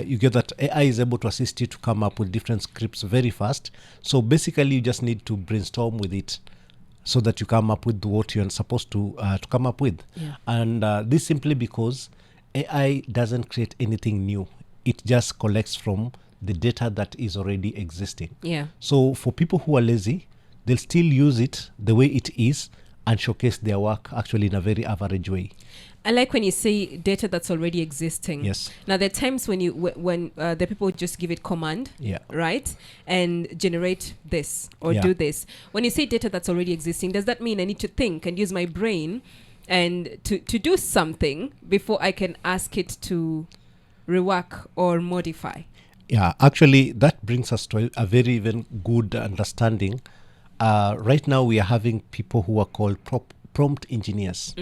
you get that AI is able to assist you to come up with different scripts very fast. So basically, you just need to brainstorm with it so that you come up with what you're supposed to come up with. Yeah. And this simply because AI doesn't create anything new. It just collects from the data that is already existing. Yeah. So for people who are lazy, they'll still use it the way it is and showcase their work actually in a very average way. I like when you say data that's already existing. Yes. Now there are times when when the people just give it command, Yeah. right, and generate this or Yeah. do this. When you say data that's already existing, does that mean I need to think and use my brain and to do something before I can ask it to rework or modify? Yeah, actually, that brings us to a very even good understanding. Right now, we are having people who are called prompt engineers,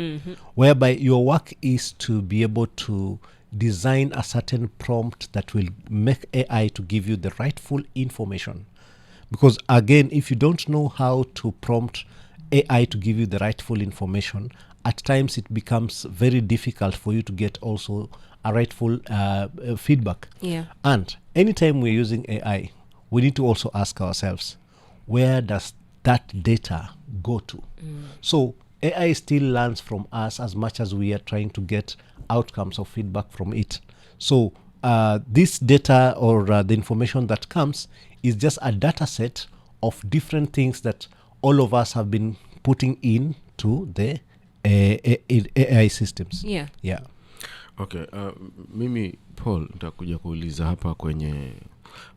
whereby your work is to be able to design a certain prompt that will make AI to give you the rightful information. Because again, if you don't know how to prompt AI to give you the rightful information, at times it becomes very difficult for you to get also a rightful feedback. Yeah. And anytime we're using AI, we need to also ask ourselves, where does that data go to? So AI still learns from us as much as we are trying to get outcomes or feedback from it. So this data or the information that comes is just a data set of different things that all of us have been putting into the AI systems. Yeah. Yeah. Okay, mimi Paul nitakuja kuuliza hapa kwenye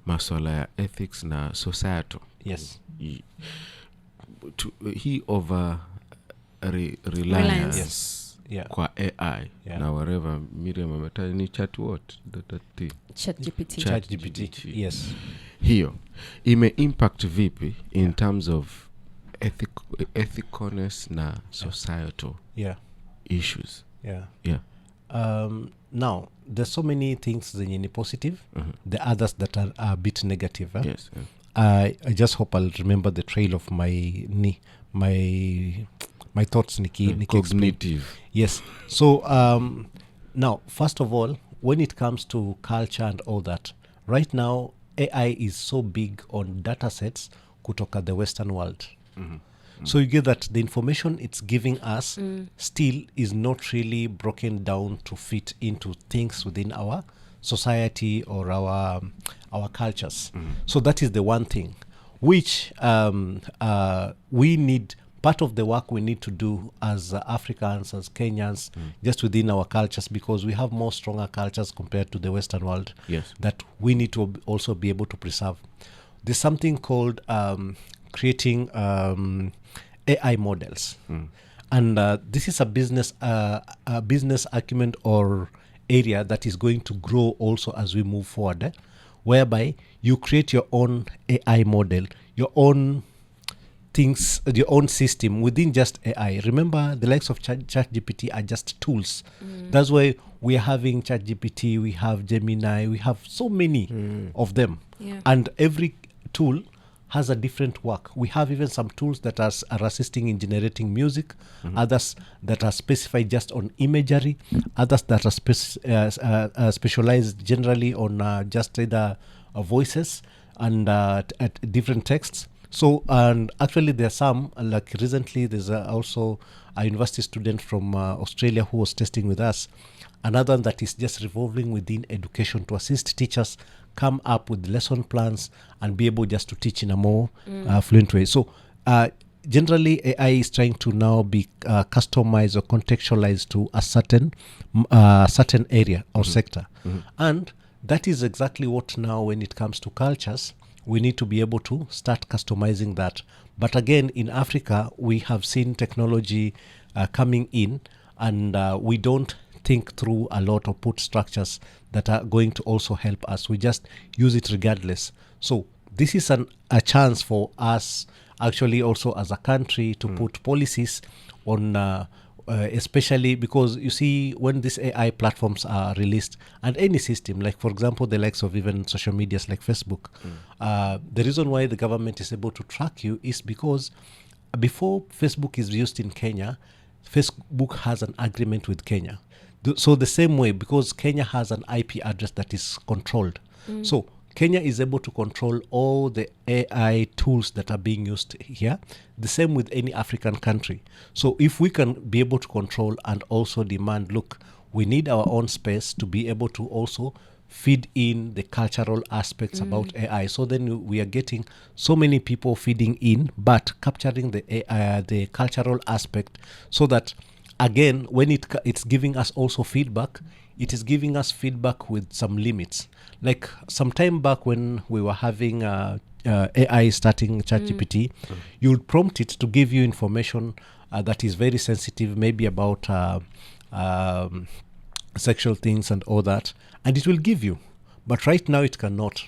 masuala ya ethics na societal. Yes. He over reliance. Yes. Yeah. Kwa AI. Yeah. Na whatever Miriam ametaja ni chat what? ChatGPT. ChatGPT. Yes. Hiyo ime impact vipi in terms of ethicalness na societal issues? Yeah. Now, there's so many things zenye ni positive, the others that are a bit negative. Yes. I just hope I'll remember the trail of my thoughts. Niki Cognitive. Yes. So now, first of all, when it comes to culture and all that, right now AI is so big on data sets kutoka the Western world. So you get that the information it's giving us still is not really broken down to fit into things within our society or our cultures. So that is the one thing which we need. Part of the work we need to do as Africans, as Kenyans, just within our cultures, because we have more stronger cultures compared to the Western world. Yes. That we need to also be able to preserve. There's something called creating AI models, and this is a business acumen or area that is going to grow also as we move forward, whereby you create your own AI model, your own things, your own system within just AI. Remember, the likes of ChatGPT are just tools. That's why we are having ChatGPT, we have Gemini, we have so many of them. Yeah. And every tool has a different work. We have even some tools that are assisting in generating music, others that are specified just on imagery, others that are specialized generally on just either voices and at different texts. So, and actually there are some, like recently there's also a university student from Australia who was testing with us, another that is just revolving within education to assist teachers come up with lesson plans and be able just to teach in a more fluent way. So generally AI is trying to now be customized or contextualized to a certain area or sector. And that is exactly what now when it comes to cultures, we need to be able to start customizing that. But again, in Africa, we have seen technology coming in and we don't think through a lot or put structures that are going to also help us. We just use it regardless. So this is a chance for us actually also as a country to put policies on especially because you see when these AI platforms are released and any system, like for example the likes of even social medias like Facebook, the reason why the government is able to track you is because before Facebook is used in Kenya, Facebook has an agreement with Kenya. So the same way, because Kenya has an IP address that is controlled. So Kenya is able to control all the AI tools that are being used here, the same with any African country. So if we can be able to control and also demand, look, we need our own space to be able to also feed in the cultural aspects about AI. So then we are getting so many people feeding in, but capturing the AI, the cultural aspect, so that again, when it's giving us also feedback, it is giving us feedback with some limits. Like some time back when we were having AI starting ChatGPT, you would prompt it to give you information that is very sensitive, maybe about sexual things and all that, and it will give you. But right now it cannot,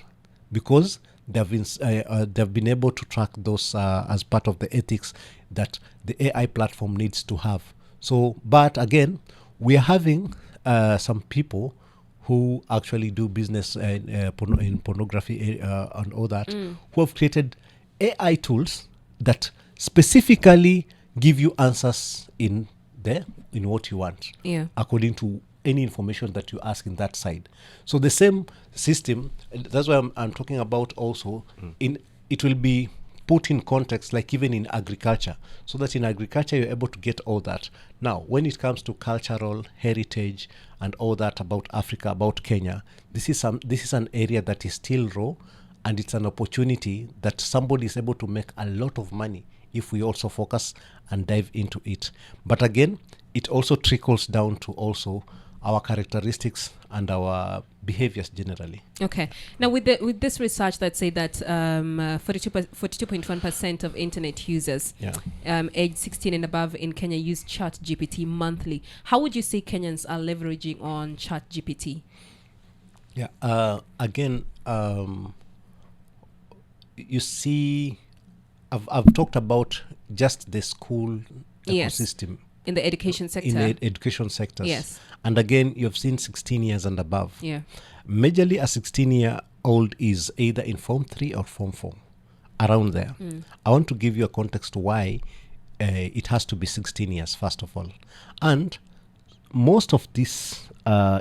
because they've been able to track those as part of the ethics that the AI platform needs to have. So, but again, we are having some people who actually do business in pornography and all that, who have created AI tools that specifically give you answers in what you want, according to any information that you ask in that side. So the same system, that's why I'm talking about also, it will be put in context, like even in agriculture, so that in agriculture you're able to get all that. Now, when it comes to cultural heritage and all that about Africa, about Kenya, this is an area that is still raw, and it's an opportunity that somebody is able to make a lot of money if we also focus and dive into it. But again, it also trickles down to also our characteristics and our behaviors generally. Okay. Now, with this research that say that 42.1% of internet users aged 16 and above in Kenya use ChatGPT monthly, how would you say Kenyans are leveraging on ChatGPT? Again, you see, I've talked about just the school ecosystem. In the education sector. In the education sectors. Yes. And again, you've seen 16 years and above. Yeah. Majorly a 16-year-old is either in Form 3 or Form 4, around there. I want to give you a context why it has to be 16 years, first of all. And most of this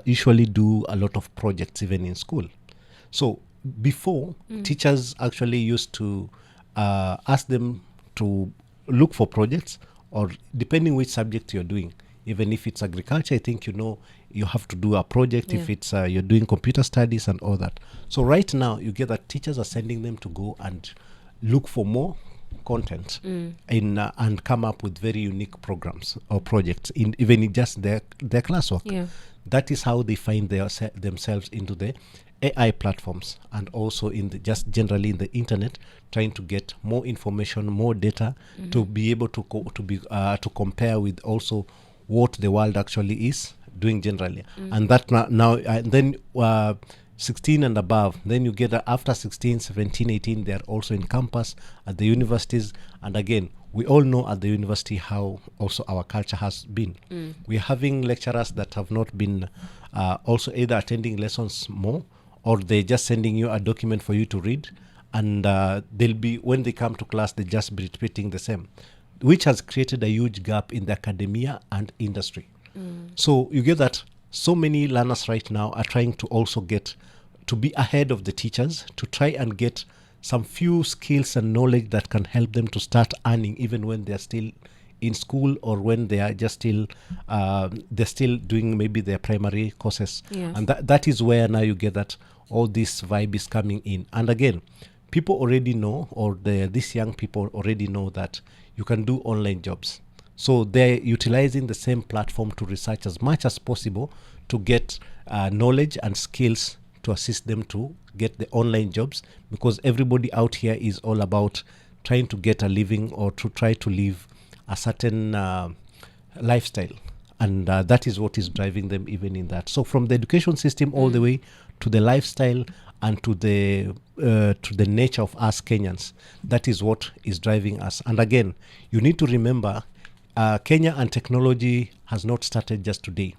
usually do a lot of projects even in school. So before, teachers actually used to ask them to look for projects, or depending which subject you're doing. Even if it's agriculture, I think you have to do a project. If it's you're doing computer studies and all that. So right now you get that teachers are sending them to go and look for more content and come up with very unique programs or projects even in just their classwork. That is how they find themselves into the AI platforms, and also just generally in the internet, trying to get more information, more data, to be able to compare with also what the world actually is doing generally. And that then 16 and above, then you get after 16, 17, 18, they're also in campus at the universities. And again, we all know at the university how also our culture has been. We're having lecturers that have not been also either attending lessons more, or they're just sending you a document for you to read, and they'll be, when they come to class, they just be repeating the same, which has created a huge gap in the academia and industry. So you get that so many learners right now are trying to also get to be ahead of the teachers, to try and get some few skills and knowledge that can help them to start earning even when they're still in school, or when they are just still they're still doing maybe their primary courses. And that is where now you get that all this vibe is coming in. And again, people already know, or these young people already know, that you can do online jobs. So they're utilizing the same platform to research as much as possible to get knowledge and skills to assist them to get the online jobs, because everybody out here is all about trying to get a living, or to try to live a certain lifestyle. And that is what is driving them even in that. So from the education system all the way to the lifestyle and to the nature of us Kenyans, that is what is driving us. And again, you need to remember, Kenya and technology has not started just today.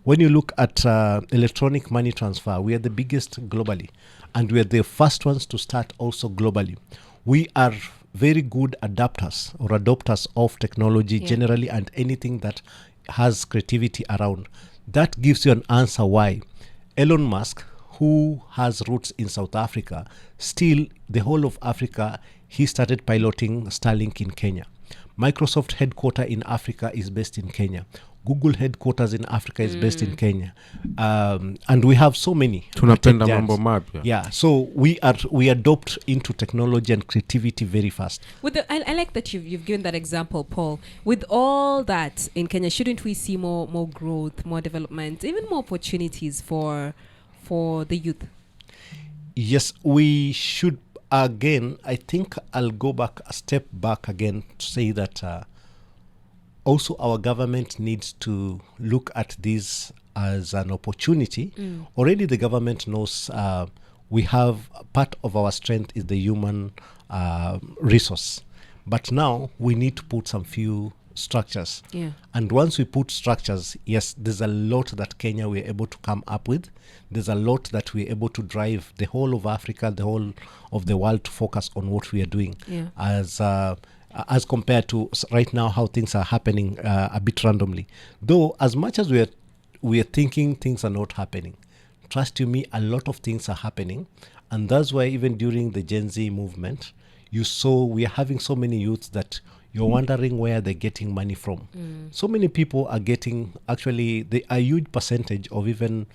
When you look at electronic money transfer, we are the biggest globally, and we are the first ones to start also globally. We are very good adapters or adopters of technology generally, and anything that has creativity around. that gives you an answer why Elon Musk, who has roots in South Africa, still the whole of Africa, he started piloting Starlink in Kenya. Microsoft headquarter in Africa is based in Kenya. Google headquarters in Africa is based in Kenya. And we have so many. tunapenda tech mambo giants. mapya. Yeah, so we adopt into technology and creativity very fast. I like that you've given that example, Paul. With all that in Kenya, shouldn't we see more growth, more development, even more opportunities for the youth? Yes, we should. Again, I think I'll go back a step back again to say that also our government needs to look at this as an opportunity. Already the government knows we have part of our strength is the human resource. But now we need to put some few structures. Yeah. And once we put structures, yes, there's a lot that Kenya we're able to come up with. There's a lot that we're able to drive the whole of Africa, the whole of the world to focus on what we are doing. Yeah. As compared to right now how things are happening a bit randomly. Though as much as we are thinking things are not happening, trust you me, a lot of things are happening. And that's why even during the Gen Z movement, you saw we are having so many youths that you're wondering where they're getting money from. So many people are getting, actually, a huge percentage of even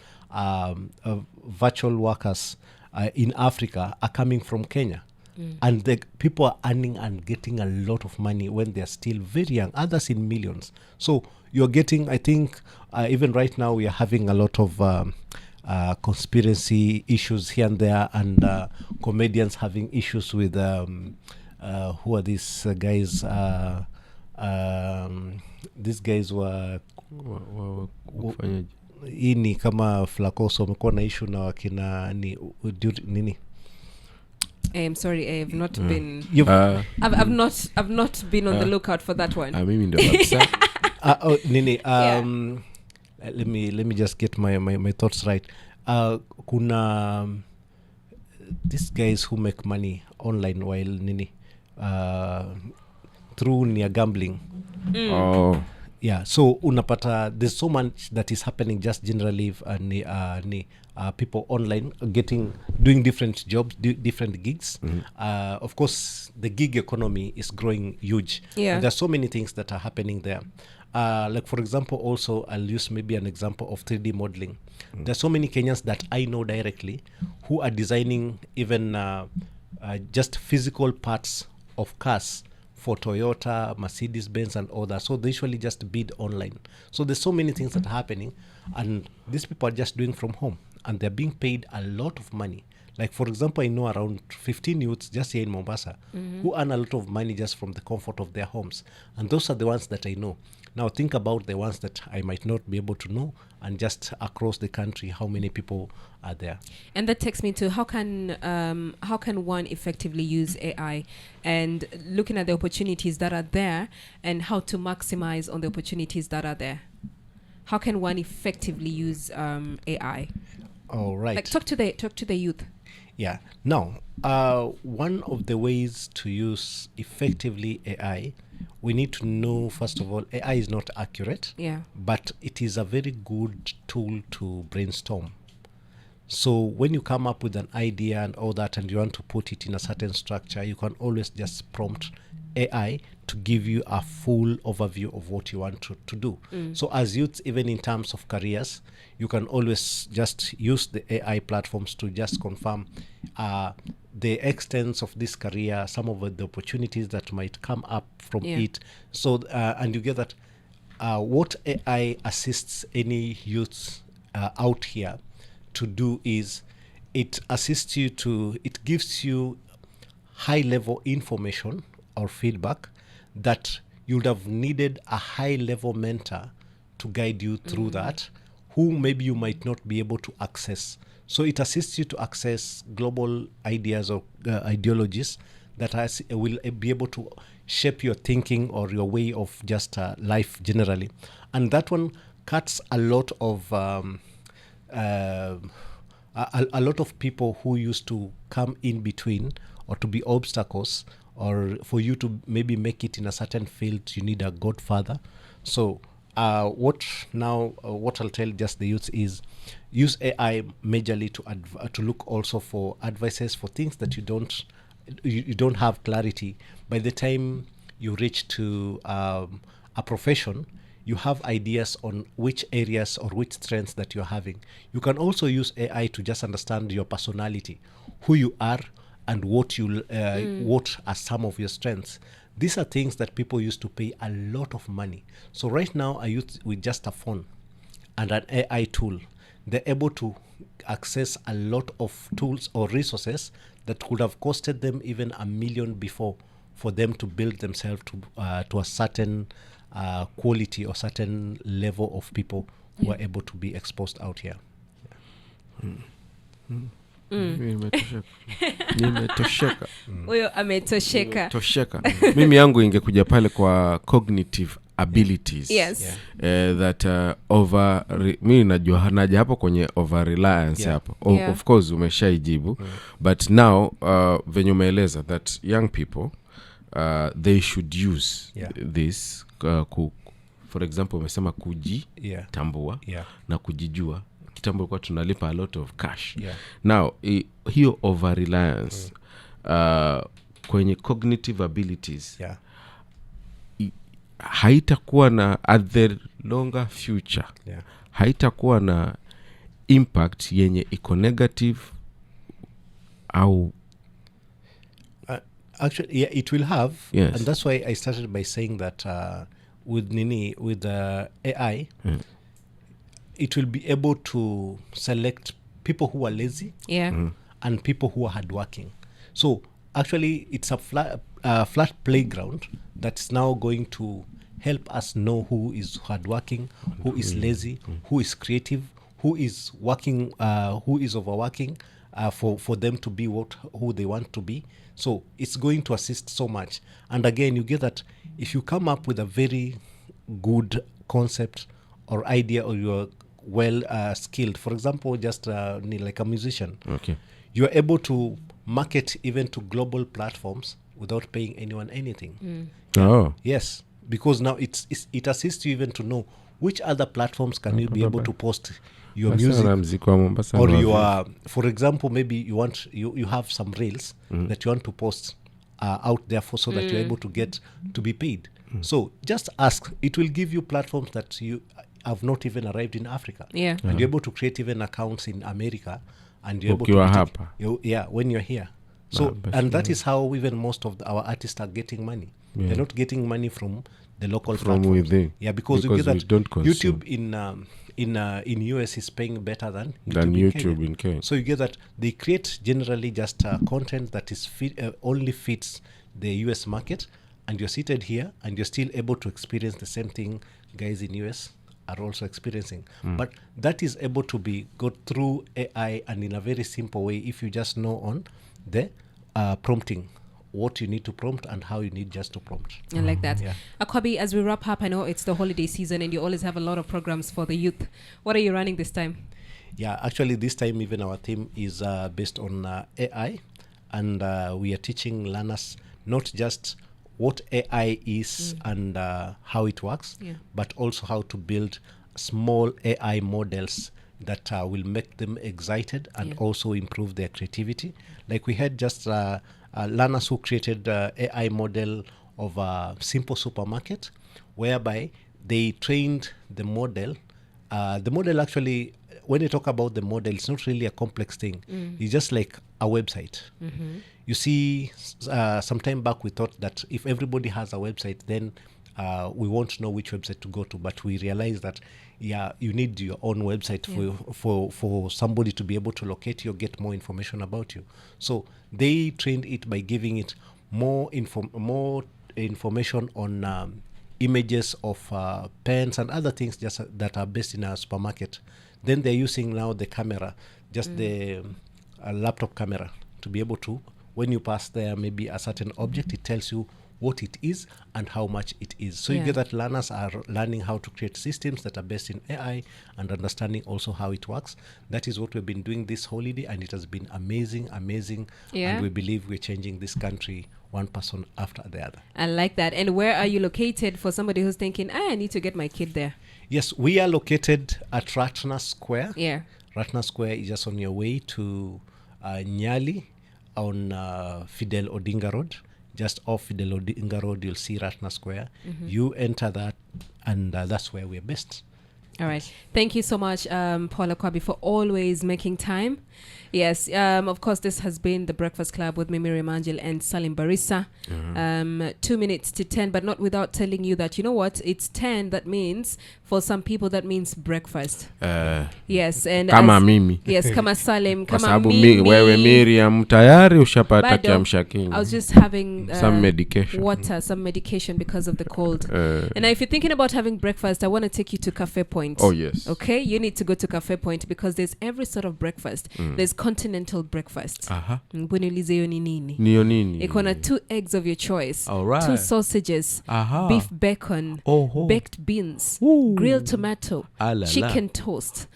virtual workers in Africa are coming from Kenya. And the people are earning and getting a lot of money when they're still very young, others in millions. So you're getting, I think, even right now we are having a lot of conspiracy issues here and there, and comedians having issues with who are these guys? These guys were Kufanyaje? hii ni kama Flacoso wamekuwa na issue na wakina nini. I'm sorry, I have not been. I've not been on the lookout for that one. Mimi ndio kabisa. Nini. Let me just get my thoughts right. Kuna these guys who make money online while nini through near gambling. Oh. Yeah, so unapata there's so much that is happening just generally people online doing different jobs, different gigs. Of course the gig economy is growing huge. Yeah. There's so many things that are happening there. Like for example, also I'll use maybe an example of 3D modeling. There's so many Kenyans that I know directly who are designing even just physical parts of cars for Toyota, Mercedes-Benz and all that. So they usually just bid online. So there's so many things that are happening, and these people are just doing from home, and they're being paid a lot of money. Like for example, I know around 15 youths just here in Mombasa who earn a lot of money just from the comfort of their homes. And those are the ones that I know. Now think about the ones that I might not be able to know, and just across the country, how many people are there. And that takes me to how can one effectively use AI, and looking at the opportunities that are there and how to maximize on the opportunities that are there. How can one effectively use AI? All right. Like talk to the youth. Yeah. Now, one of the ways to use effectively AI, we need to know, first of all, AI is not accurate. Yeah. But it is a very good tool to brainstorm. So when you come up with an idea and all that, and you want to put it in a certain structure, you can always just prompt AI to give you a full overview of what you want to do. So as youths, even in terms of careers, you can always just use the AI platforms to just confirm the extent of this career, some of the opportunities that might come up from it. So and you get that what AI assists any youths out here to do is it assists you it gives you high level information or feedback that you would have needed a high level mentor to guide you through that, who maybe you might not be able to access. So it assists you to access global ideas or ideologies that will be able to shape your thinking or your way of just life generally. And that one cuts a lot of a lot of people who used to come in between or to be obstacles, or for you to maybe make it in a certain field, you need a godfather. So what I'll tell just the youth is use AI majorly to look also for advices for things that you don't have clarity. By the time you reach to a profession, you have ideas on which areas or which strengths that you're having. You can also use AI to just understand your personality, who you are, and what are some of your strengths. These are things that people used to pay a lot of money. So right now, a youth with just a phone and an AI tool, they're able to access a lot of tools or resources that could have costed them even $1 million before, for them to build themselves to a certain quality or certain level of people who are able to be exposed out here. Nimetosheka. Huyo ametosheka. Tosheka. Mimi yangu ingekuja pale kwa cognitive abilities. Yes. That mimi najua naja hapo kwenye overreliance hapo. Of course umeshaijibu. But now venye umeeleza that young people they should use this for example umesema kujitambua na kujijua. Kitambo kwa tunalipa a lot of cash. Now hiyo overreliance kwenye cognitive abilities haitakuwa na at the longer future haitakuwa na impact yenye iko negative au actually it will have. Yes. And that's why I started by saying that with AI it will be able to select people who are lazy and people who are hardworking. So actually it's a flat playground that's now going to help us know who is hardworking, who is lazy, who is creative, who is working, who is overworking, for them to be who they want to be. So it's going to assist so much. And again, you get that if you come up with a very good concept or idea, or you're well skilled, for example, just like a musician, you're able to market even to global platforms without paying anyone anything. Yes, because now it assists you even to know which other platforms can you be able to post your music, or your, for example, maybe you have some reels that you want to post out there so that you're able to get to be paid. So just ask. It will give you platforms that you have not even arrived in Africa. And you're able to create even accounts in America, and you're able to when you're here. So and that is how even most of our artists are getting money. They're not getting money from the local platforms. Within. Because you get that YouTube in US is paying better than YouTube in Kenya. So you get that they create generally just content that is only fits the US market, and you're seated here and you're still able to experience the same thing guys in US are also experiencing. But that is able to be got through AI, and in a very simple way, if you just know on the prompting, what you need to prompt and how you need just to prompt. I like that. Akwabi, as we wrap up, I know it's the holiday season and you always have a lot of programs for the youth. What are you running this time? Actually this time even our theme is based on AI, and we are teaching learners not just what AI is and how it works, but also how to build small AI models that will make them excited and also improve their creativity. Like we had just learners who created AI model of a simple supermarket, whereby they trained the model. The model actually, when you talk about the model, it's not really a complex thing. It's just like a website. You see, some time back we thought that if everybody has a website, then we won't know which website to go to. But we realized that you need your own website for somebody to be able to locate you or get more information about you. So they trained it by giving it more information on images of pens and other things just that are based in a supermarket. Then they're using now the camera, just the laptop camera, to be able to, when you pass there maybe a certain object, it tells you what it is and how much it is. So you get that learners are learning how to create systems that are based in AI and understanding also how it works. That is what we've been doing this holiday, and it has been amazing. And we believe we're changing this country one person after the other. I like that. And where are you located for somebody who's thinking, I need to get my kid there? Yes, we are located at Ratna Square. Yeah. Ratna Square is just on your way to Nyali on Fidel Odinga Road. Just off Fidel Odinga Road, you'll see Ratna Square. You enter that, and that's where we're based. All right. Thank you so much, Paul Akwabi, for always making time. Yes, of course, this has been The Breakfast Club with me, Miriam Angel, and Salim Barissa. 2 minutes to 10, but not without telling you that, you know what, it's 10. That means, for some people, that means breakfast. Yes. And kama mimi. Yes, kama Salim, Kwa kama sababu mimi. Wewe Miriam tayari ushapata kiamsha kinywa. I was just having some medication. Water, some medication because of the cold. And if you're thinking about having breakfast, I want to take you to Cafe Point. Oh, yes. Okay, you need to go to Cafe Point because there's every sort of breakfast. There's continental breakfast. Mbuniulize hiyo ni nini? Niyo nini? Iko na 2 eggs of your choice. All right. 2 sausages. Beef bacon. Baked beans. Grilled tomato. Chicken toast.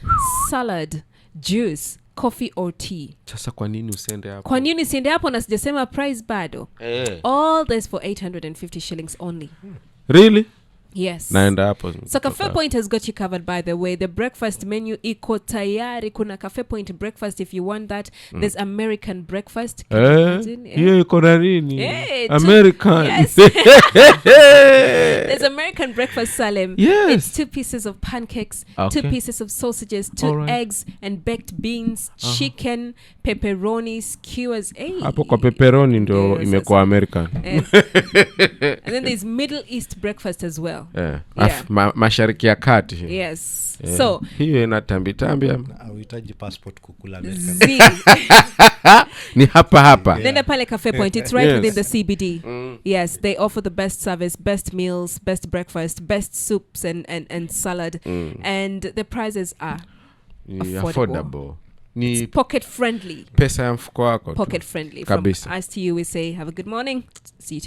Salad. Juice. Coffee or tea. Sasa kwa nini usende hapo? Kwa nini usiende hapo na sijasema price bado? All this for 850 shillings only. Really? Yes. Naenda hapo. So Cafe Point has got you covered, by the way. The breakfast menu iko tayari. Kuna Cafe Point breakfast if you want that. There's American breakfast. Hiyo iko na nini? American. Yes. There's American breakfast, Salem. Yes. It's 2 pieces of pancakes, 2 pieces of sausages, 2 eggs and baked beans, chicken, pepperoni, skewers. Hapo kwa pepperoni ndio imekuwa American. And then there's Middle East breakfast as well. Mashariki ya kati. Yes. So hiyo ina tambi Uhitaji passport kukula ni hapa. Nenda pale Cafe Point. It's right within the CBD. Yes, they offer the best service, best meals, best breakfast, best soups and salad. And the prices are affordable. It's pocket friendly. Pesa ya mfuko wako. Pocket friendly. Kabisa. From us to you, we say have a good morning. See you